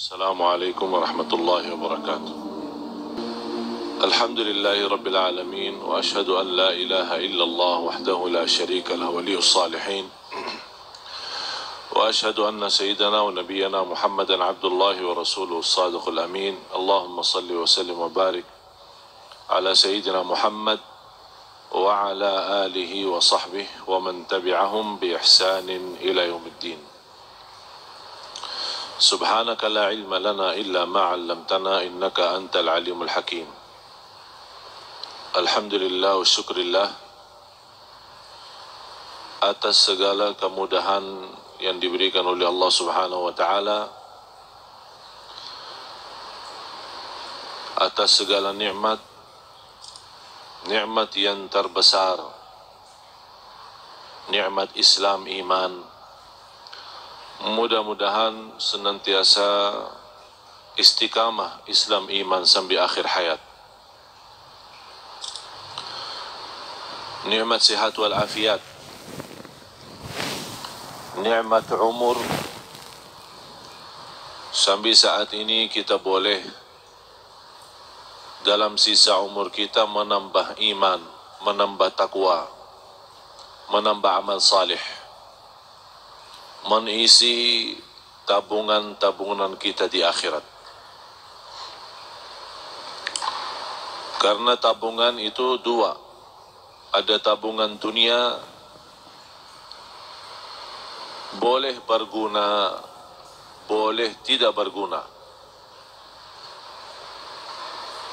Assalamualaikum warahmatullahi wabarakatuh. Alhamdulillahi rabbil alamin wa ashhadu an la ilaha illallah wahdahu la syarika lahu waliyus salihin wa ashhadu anna sayyidana wa nabiyyana Muhammadan abdullahi wa rasuluhu as-sadiqul amin. Allahumma salli wa sallim wa barik ala sayyidina Muhammad wa ala alihi wa sahbihi wa man tabi'ahum bi ihsanin ila yaumiddin. Subhanaka la ilma lana illa ma 'allamtana innaka antal alimul hakim. Alhamdulillah wa syukrillah atas segala kemudahan yang diberikan oleh Allah Subhanahu wa taala, atas segala nikmat yang terbesar, nikmat Islam iman. Mudah-mudahan senantiasa istiqamah Islam iman sampai akhir hayat. Nikmat sihat wal afiat, nikmat umur. Sampai saat ini kita boleh dalam sisa umur kita menambah iman, menambah takwa, menambah amal salih, mengisi tabungan-tabungan kita di akhirat. Karena tabungan itu dua, ada tabungan dunia, boleh berguna, boleh tidak berguna.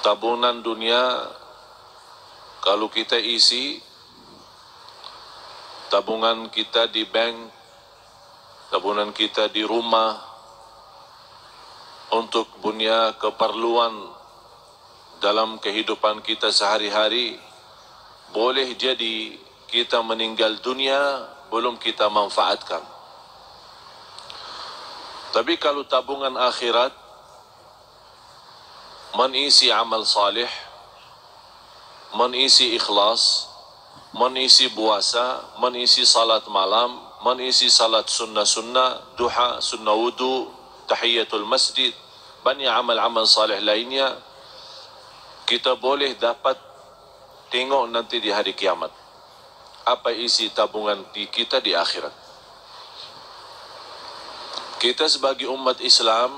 Tabungan dunia kalau kita isi, tabungan kita di bank, tabungan kita di rumah untuk punya keperluan dalam kehidupan kita sehari-hari, boleh jadi kita meninggal dunia belum kita manfaatkan. Tapi kalau tabungan akhirat mengisi amal salih, mengisi ikhlas, mengisi puasa, mengisi salat malam, mengisi salat sunnah-sunnah, duha, sunnah wudu, tahiyatul masjid, banyak amal-amal salih lainnya, kita boleh dapat tengok nanti di hari kiamat apa isi tabungan kita di akhirat. Kita sebagai umat Islam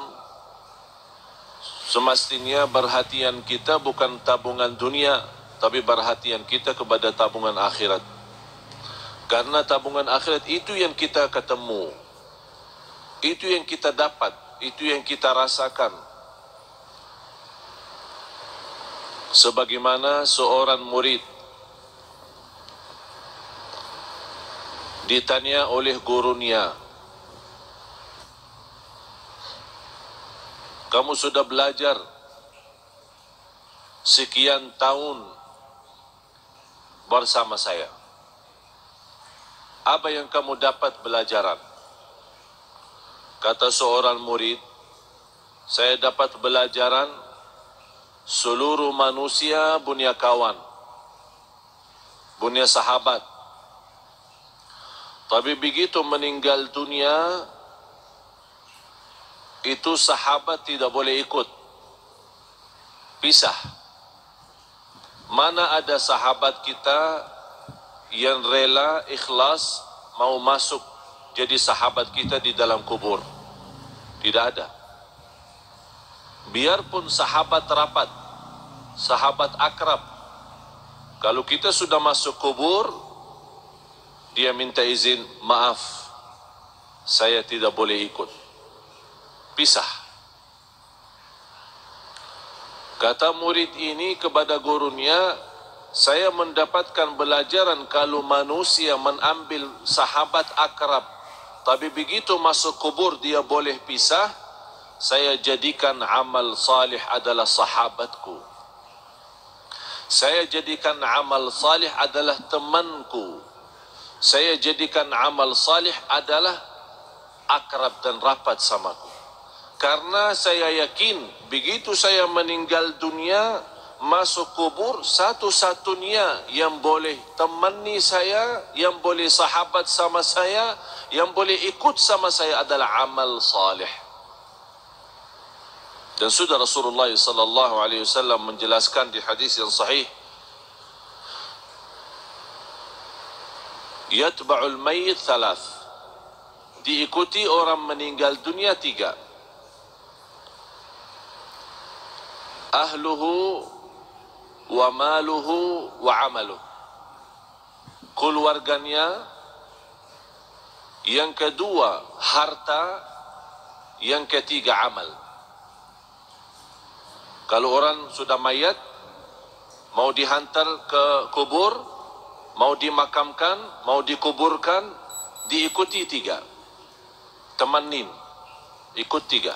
semestinya perhatian kita bukan tabungan dunia, tapi perhatian kita kepada tabungan akhirat. Karena tabungan akhirat itu yang kita ketemu, itu yang kita dapat, itu yang kita rasakan. Sebagaimana seorang murid ditanya oleh gurunya, kamu sudah belajar sekian tahun bersama saya, apa yang kamu dapat belajaran? Kata seorang murid, saya dapat belajaran seluruh manusia punya kawan, punya sahabat. Tapi begitu meninggal dunia, itu sahabat tidak boleh ikut, pisah. Mana ada sahabat kita yang rela ikhlas mau masuk jadi sahabat kita di dalam kubur? Tidak ada. Biarpun sahabat rapat, sahabat akrab, kalau kita sudah masuk kubur, dia minta izin, maaf, saya tidak boleh ikut, pisah. Kata murid ini kepada gurunya, saya mendapatkan pelajaran kalau manusia mengambil sahabat akrab, tapi begitu masuk kubur dia boleh pisah, saya jadikan amal salih adalah sahabatku. Saya jadikan amal salih adalah temanku. Saya jadikan amal salih adalah akrab dan rapat samaku. Karena saya yakin begitu saya meninggal dunia, masuk kubur, satu-satunya yang boleh temani saya, yang boleh sahabat sama saya, yang boleh ikut sama saya adalah amal salih. Dan sudah Rasulullah sallallahu alaihi wasallam menjelaskan di hadis yang sahih, yatba'ul mayyit thalath, diikuti orang meninggal dunia 3. Ahluhu wa maluhu wa amaluh, keluarganya, yang kedua harta, yang ketiga amal. Kalau orang sudah mayat, mau dihantar ke kubur, mau dimakamkan, mau dikuburkan, diikuti 3. Temanin, ikut 3.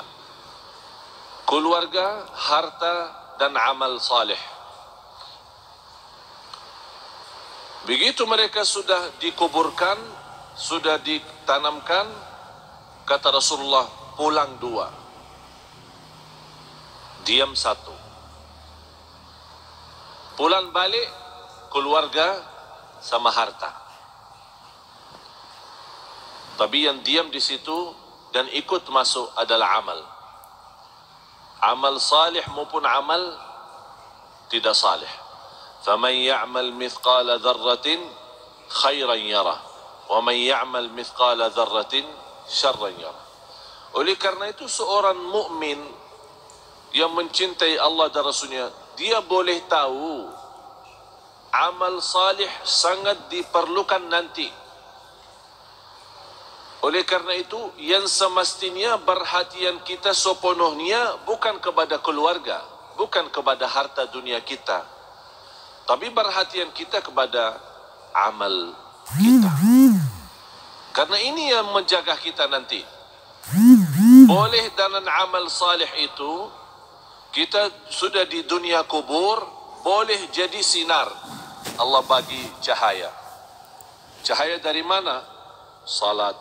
Keluarga, harta, dan amal saleh. Begitu mereka sudah dikuburkan, sudah ditanamkan, kata Rasulullah, pulang 2, diam 1. Pulang balik keluarga sama harta. Tapi yang diam di situ dan ikut masuk adalah amal. Amal salih maupun amal tidak salih. فَمَنْ يَعْمَلْ مِثْقَالَ ذَرَّةٍ خَيْرًا يَرَهُ وَمَنْ يَعْمَلْ مِثْقَالَ ذَرَّةٍ شَرًّا يَرَهُ. Oleh karena itu seorang mukmin yang mencintai Allah dan Rasulnya, dia boleh tahu amal salih sangat diperlukan nanti. Oleh karena itu, yang semestinya perhatian kita sepenuhnya bukan kepada keluarga, bukan kepada harta dunia kita, tapi perhatian kita kepada amal kita. Karena ini yang menjaga kita nanti. Boleh dalam amal salih itu, kita sudah di dunia kubur, boleh jadi sinar. Allah bagi cahaya. Cahaya dari mana? Salat,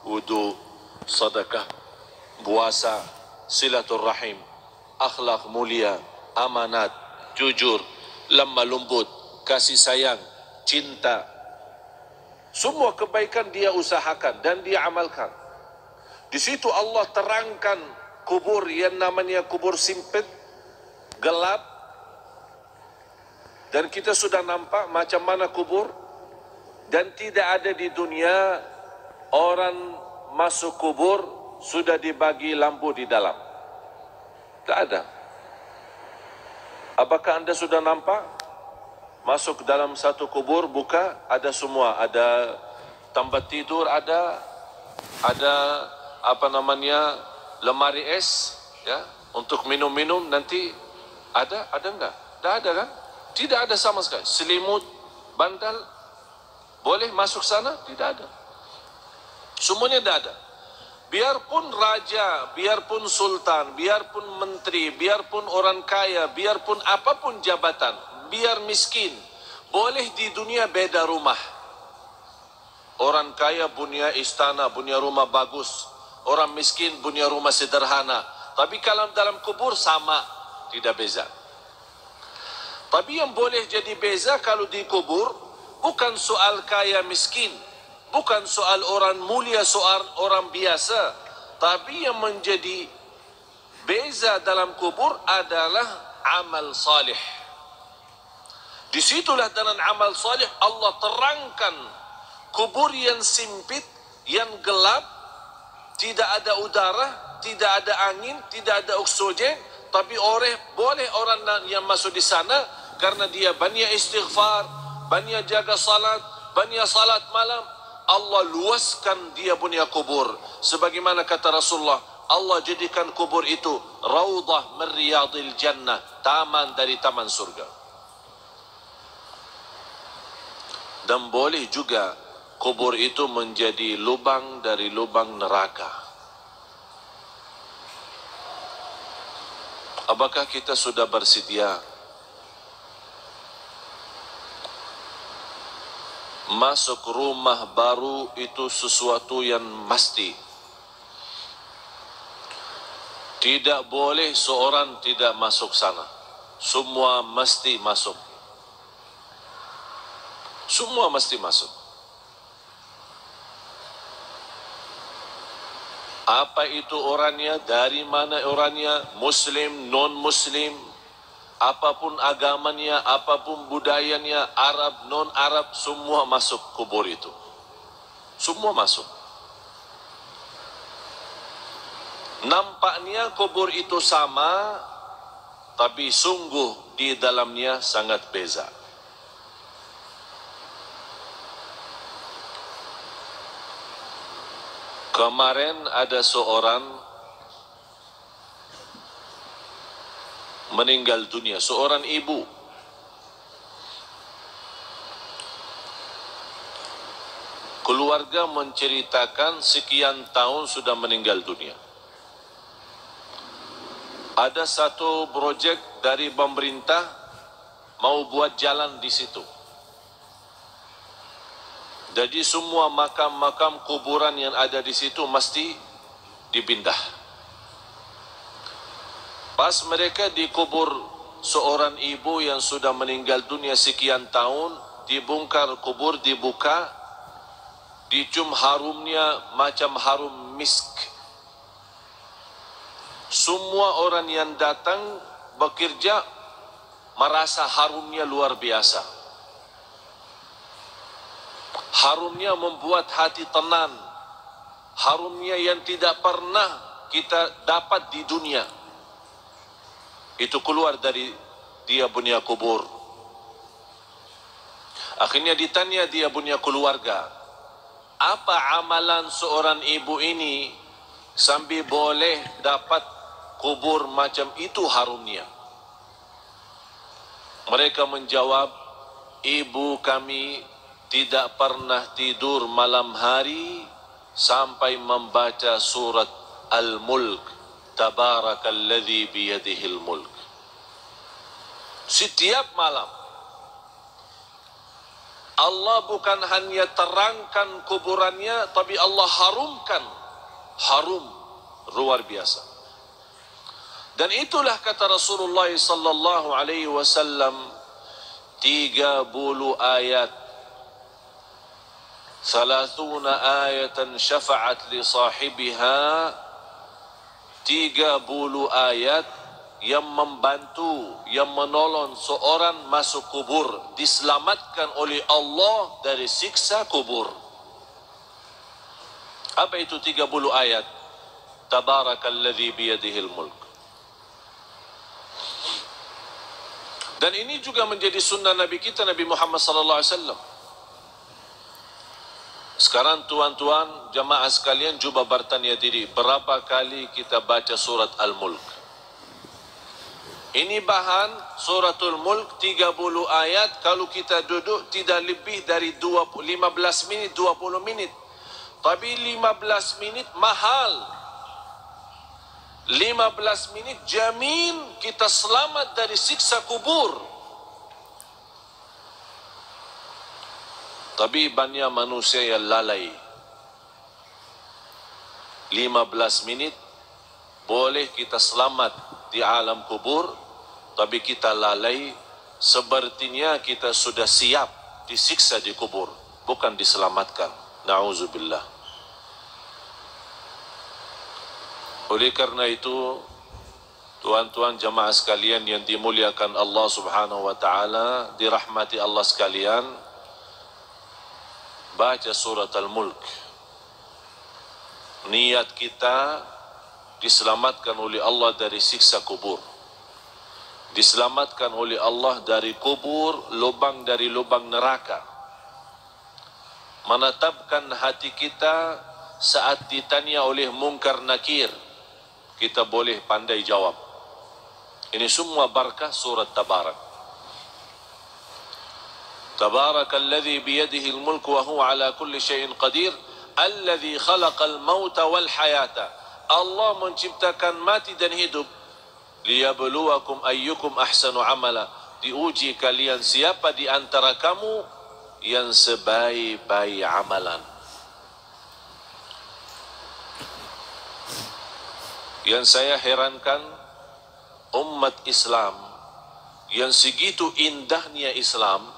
wudu, sedekah, puasa, silaturrahim, akhlak mulia, amanat, jujur, lemah lembut, kasih sayang, cinta. Semua kebaikan dia usahakan dan dia amalkan. Di situ Allah terangkan kubur yang namanya kubur sempit, gelap, dan kita sudah nampak macam mana kubur. Dan tidak ada di dunia orang masuk kubur sudah dibagi lampu di dalam. Tak ada. Apakah anda sudah nampak masuk dalam satu kubur, buka, ada semua, ada tempat tidur, ada apa namanya, lemari es, ya, untuk minum-minum nanti ada enggak? Tak ada kan? Tidak ada sama sekali. Selimut, bantal, boleh masuk sana? Tidak ada. Semuanya tidak ada. Biarpun raja, biarpun sultan, biarpun menteri, biarpun orang kaya, biarpun apapun jabatan, biar miskin, boleh di dunia beda rumah. Orang kaya punya istana, punya rumah bagus. Orang miskin punya rumah sederhana. Tapi kalau dalam kubur sama, tidak beza. Tapi yang boleh jadi beza kalau di kubur, bukan soal kaya miskin, bukan soal orang mulia, soal orang biasa. Tapi yang menjadi beza dalam kubur adalah amal salih. Disitulah dalam amal salih Allah terangkan kubur yang sempit, yang gelap, tidak ada udara, tidak ada angin, tidak ada oksigen, tapi boleh orang yang masuk di sana karena dia banyak istighfar, banyak jaga salat, banyak salat malam. Allah luaskan dia punya kubur. Sebagaimana kata Rasulullah, Allah jadikan kubur itu raudhah min riyadil jannah, taman dari taman surga. Dan boleh juga kubur itu menjadi lubang dari lubang neraka. Apakah kita sudah bersedia masuk rumah baru itu sesuatu yang mesti? Tidak boleh seorang tidak masuk sana. Semua mesti masuk. Semua mesti masuk. Apa itu orangnya, dari mana orangnya, muslim, non-muslim, apapun agamanya, apapun budayanya, Arab, non-Arab, semua masuk kubur itu. Semua masuk. Nampaknya kubur itu sama, tapi sungguh di dalamnya sangat beza. Kemarin ada seorang meninggal dunia, seorang ibu. Keluarga menceritakan sekian tahun sudah meninggal dunia. Ada satu projek dari pemerintah mau buat jalan di situ. Jadi semua makam-makam kuburan yang ada di situ mesti dipindah. Pas mereka dikubur seorang ibu yang sudah meninggal dunia sekian tahun, dibongkar kubur, dibuka, dicium harumnya macam harum misk. Semua orang yang datang bekerja merasa harumnya luar biasa. Harumnya membuat hati tenang. Harumnya yang tidak pernah kita dapat di dunia. Itu keluar dari dia punya kubur. Akhirnya ditanya dia punya keluarga, apa amalan seorang ibu ini sambil boleh dapat kubur macam itu harumnya? Mereka menjawab, ibu kami tidak pernah tidur malam hari sampai membaca surat Al-Mulk, Tabarakalladzi biyadihil mulk. Setiap malam. Allah bukan hanya terangkan kuburannya, tapi Allah harumkan. Harum, luar biasa. Dan itulah kata Rasulullah sallallahu alaihi wasallam, 30 ayat, 30 ayatan syafa'at li sahibiha, 30 ayat yang membantu, yang menolong seorang masuk kubur, diselamatkan oleh Allah dari siksa kubur. Apa itu 30 ayat? Tabarakalladzi biyadihil mulk. Dan ini juga menjadi sunnah Nabi kita, Nabi Muhammad sallallahu alaihi wasallam. Sekarang tuan-tuan jamaah sekalian cuba bertanya diri, berapa kali kita baca surat Al-Mulk? Ini bahan suratul Mulk 30 ayat, kalau kita duduk tidak lebih dari 15 minit, 20 minit. Tapi 15 minit mahal. 15 minit jamin kita selamat dari siksa kubur. Tapi banyak manusia yang lalai. 15 menit boleh kita selamat di alam kubur, tapi kita lalai, sepertinya kita sudah siap disiksa di kubur, bukan diselamatkan. Na'udzubillah. Oleh karena itu, tuan-tuan jamaah sekalian yang dimuliakan Allah subhanahu wa ta'ala, dirahmati Allah sekalian, baca surat Al-Mulk. Niat kita diselamatkan oleh Allah dari siksa kubur, diselamatkan oleh Allah dari kubur, lubang dari lubang neraka. Menetapkan hati kita saat ditanya oleh Munkar Nakir, kita boleh pandai jawab. Ini semua barakah surat Tabarak. Tabarakalladzi biyadihil mulk wa huwa ala kulli syai'in qadir, alladzi khalaqal mauta wal hayata. Allah menciptakan mati dan hidup, liyabluwakum ayyukum ahsanu amala, diuji kalian siapa di antara kamu yang sebaik-baik amalan. Yang saya herankan, umat Islam yang segitu indahnya Islam,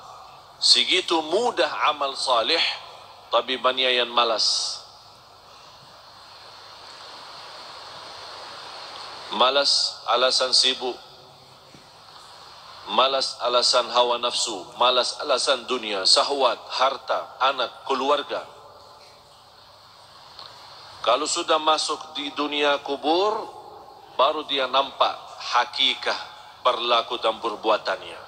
segitu mudah amal salih, tapi banyak yang malas. Malas alasan sibuk, malas alasan hawa nafsu, malas alasan dunia, syahwat, harta, anak, keluarga. Kalau sudah masuk di dunia kubur, baru dia nampak hakikah berlaku dan perbuatannya.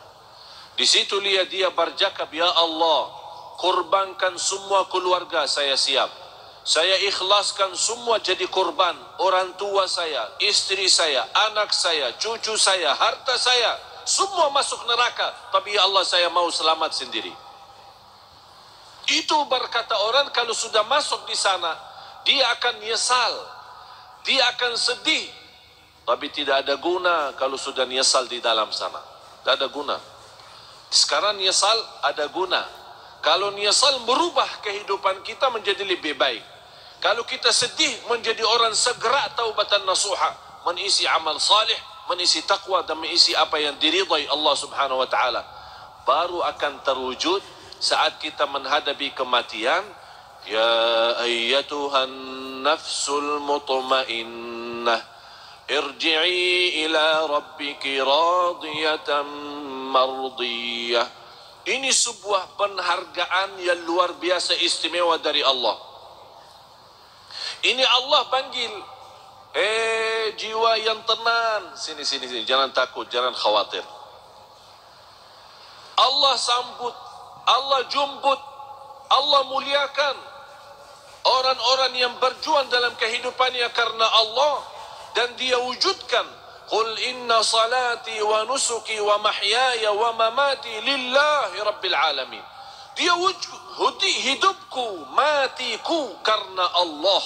Di situ dia bercakap, ya Allah, korbankan semua keluarga saya siap. Saya ikhlaskan semua jadi korban. Orang tua saya, istri saya, anak saya, cucu saya, harta saya, semua masuk neraka. Tapi ya Allah, saya mau selamat sendiri. Itu berkata orang kalau sudah masuk di sana, dia akan nyesal, dia akan sedih. Tapi tidak ada guna kalau sudah nyesal di dalam sana. Tidak ada guna. Sekarang nyesal ada guna. Kalau nyesal merubah kehidupan kita menjadi lebih baik. Kalau kita sedih menjadi orang segera taubatan nasuha, mengisi amal salih, mengisi taqwa dan mengisi apa yang diridai Allah Subhanahu wa taala. Baru akan terwujud saat kita menghadapi kematian. Ya ayyatuhan nafsul mutmainnah, irji'i ila rabbiki radiyatan mardiyah. Ini sebuah penghargaan yang luar biasa istimewa dari Allah. Ini Allah panggil, jiwa yang tenang, sini, jangan takut, jangan khawatir. Allah sambut, Allah jumbut, Allah muliakan orang-orang yang berjuang dalam kehidupannya karena Allah, dan dia wujudkan, qul inna salati wa nusuki wa mahyaya wa mamati lillahi rabbil alamin. Dia wujud hidupku, matiku karena Allah.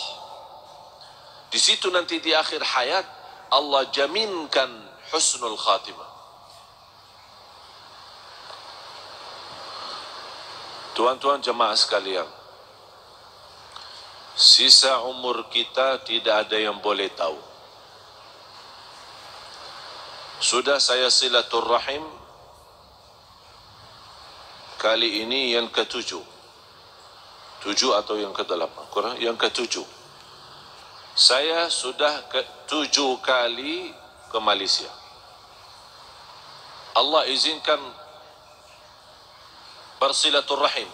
Di situ nanti di akhir hayat Allah jaminkan husnul khatimah. Tuan-tuan jemaah sekalian, sisa umur kita tidak ada yang boleh tahu. Sudah saya silaturrahim kali ini yang ke-7. 7 atau yang ke-8? Kurang, yang ke-7. Saya sudah 7 kali ke Malaysia. Allah izinkan bersilaturrahim.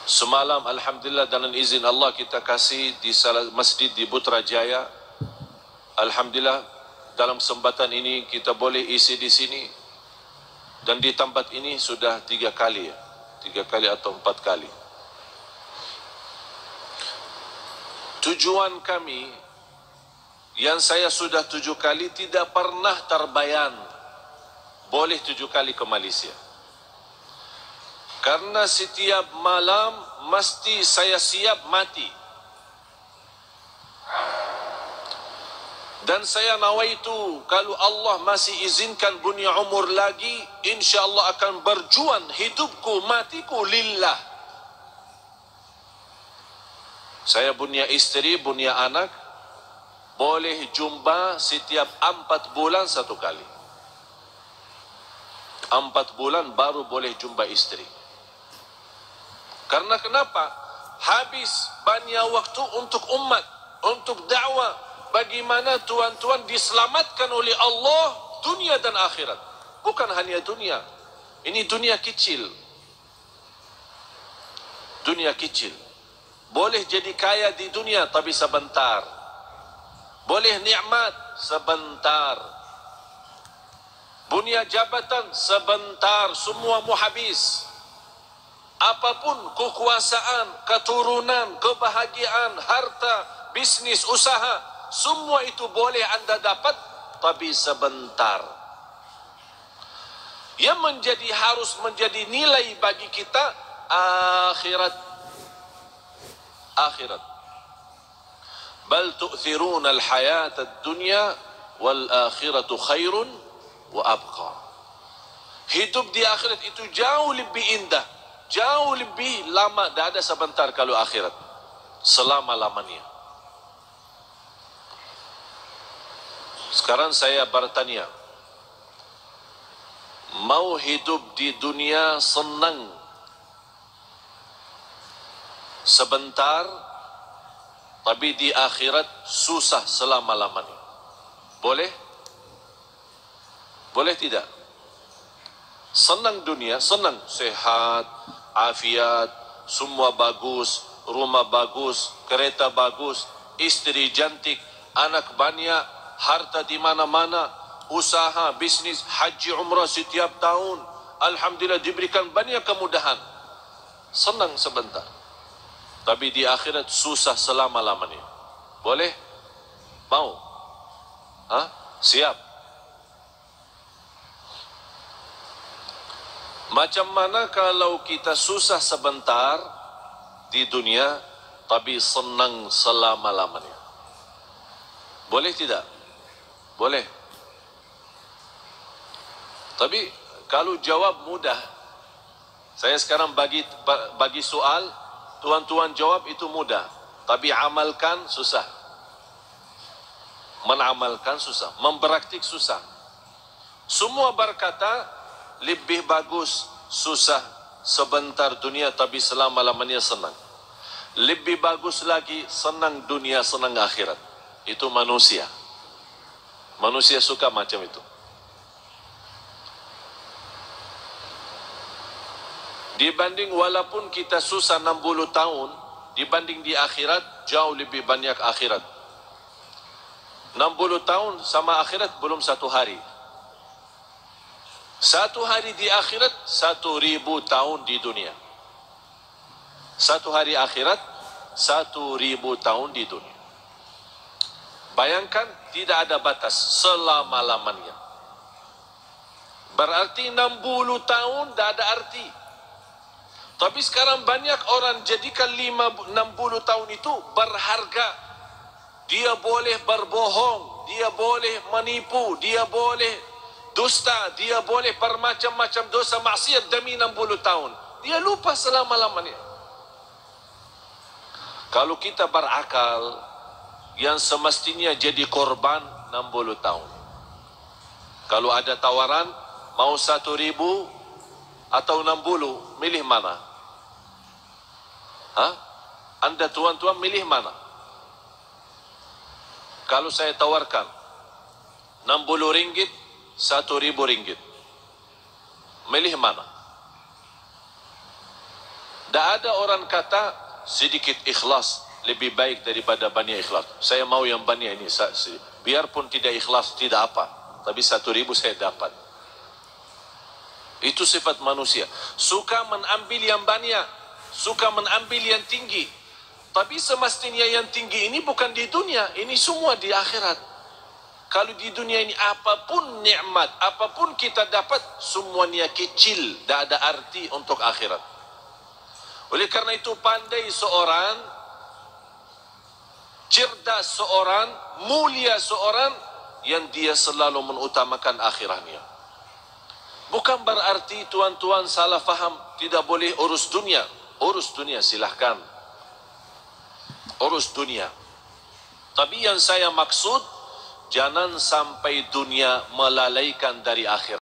Semalam alhamdulillah dengan izin Allah kita kasih di salah masjid di Putrajaya. Alhamdulillah dalam kesempatan ini kita boleh isi di sini. Dan di tempat ini sudah 3 kali ya. 3 kali atau 4 kali. Tujuan kami yang saya sudah 7 kali tidak pernah terbayang boleh 7 kali ke Malaysia. Karena setiap malam mesti saya siap mati. Dan saya nawaitu kalau Allah masih izinkan punya umur lagi, insya-Allah akan berjuang hidupku matiku lillah. Saya punya istri, punya anak, boleh jumpa setiap 4 bulan 1 kali. 4 bulan baru boleh jumpa istri. Karena kenapa? Habis banyak waktu untuk umat, untuk dakwah. Bagaimana tuan-tuan diselamatkan oleh Allah dunia dan akhirat. Bukan hanya dunia. Ini dunia kecil. Dunia kecil. Boleh jadi kaya di dunia tapi sebentar. Boleh nikmat sebentar. Punya jabatan sebentar, semua mau habis. Apapun kekuasaan, keturunan, kebahagiaan, harta, bisnis, usaha, semua itu boleh anda dapat tapi sebentar. Yang harus menjadi nilai bagi kita akhirat. Akhirat. Bal tu'thiruna al-hayata ad-dunya wal akhiratu khairun wa abqa. Hidup di akhirat itu jauh lebih indah, jauh lebih lama. Tidak ada sebentar kalau akhirat, selama-lamanya. Sekarang saya bertanya, mau hidup di dunia senang sebentar, tapi di akhirat susah selama-lamanya. Boleh? Boleh tidak? Senang dunia, senang, sehat, afiat, semua bagus, rumah bagus, kereta bagus, istri cantik, anak banyak, harta di mana-mana, usaha, bisnis, haji, umrah setiap tahun. Alhamdulillah diberikan banyak kemudahan. Senang sebentar. Tapi di akhirat susah selama-lamanya. Boleh? Mau? Siap? Macam mana kalau kita susah sebentar di dunia, tapi senang selama-lamanya? Boleh tidak? Boleh. Tapi kalau jawab mudah, saya sekarang bagi soal, tuan-tuan jawab itu mudah, tapi amalkan susah. Menamalkan susah, mempraktik susah. Semua berkata lebih bagus susah sebentar dunia tapi selama-lamanya senang. Lebih bagus lagi senang dunia, senang akhirat. Itu manusia. Manusia suka macam itu. Dibanding walaupun kita susah 60 tahun, dibanding di akhirat jauh lebih banyak akhirat. 60 tahun sama akhirat belum satu hari. Satu hari di akhirat 1000 tahun di dunia. Satu hari akhirat 1000 tahun di dunia. Bayangkan tidak ada batas selama-lamanya. Berarti 60 tahun tidak ada arti. Tapi sekarang banyak orang jadikan 60 tahun itu berharga. Dia boleh berbohong, dia boleh menipu, dia boleh dusta, dia boleh bermacam-macam dosa maksiat demi 60 tahun. Dia lupa selama-lamanya. Kalau kita berakal, yang semestinya jadi korban 60 tahun. Kalau ada tawaran, mau 1.000 atau 60, milih mana? Anda tuan-tuan milih mana? Kalau saya tawarkan 60 ringgit, 1.000 ringgit, milih mana? Tak ada orang kata sedikit ikhlas lebih baik daripada banyak ikhlas. Saya mau yang banyak ini. Biarpun tidak ikhlas, tidak apa. Tapi 1.000 saya dapat. Itu sifat manusia. Suka mengambil yang banyak, suka mengambil yang tinggi. Tapi semestinya yang tinggi ini bukan di dunia, ini semua di akhirat. Kalau di dunia ini apapun nikmat, apapun kita dapat, semuanya kecil, tidak ada arti untuk akhirat. Oleh karena itu pandai seorang, cerdas seorang, mulia seorang, yang dia selalu mengutamakan akhiratnya. Bukan berarti tuan-tuan salah faham, tidak boleh urus dunia. Urus dunia silahkan. Urus dunia. Tapi yang saya maksud, jangan sampai dunia melalaikan dari akhirat.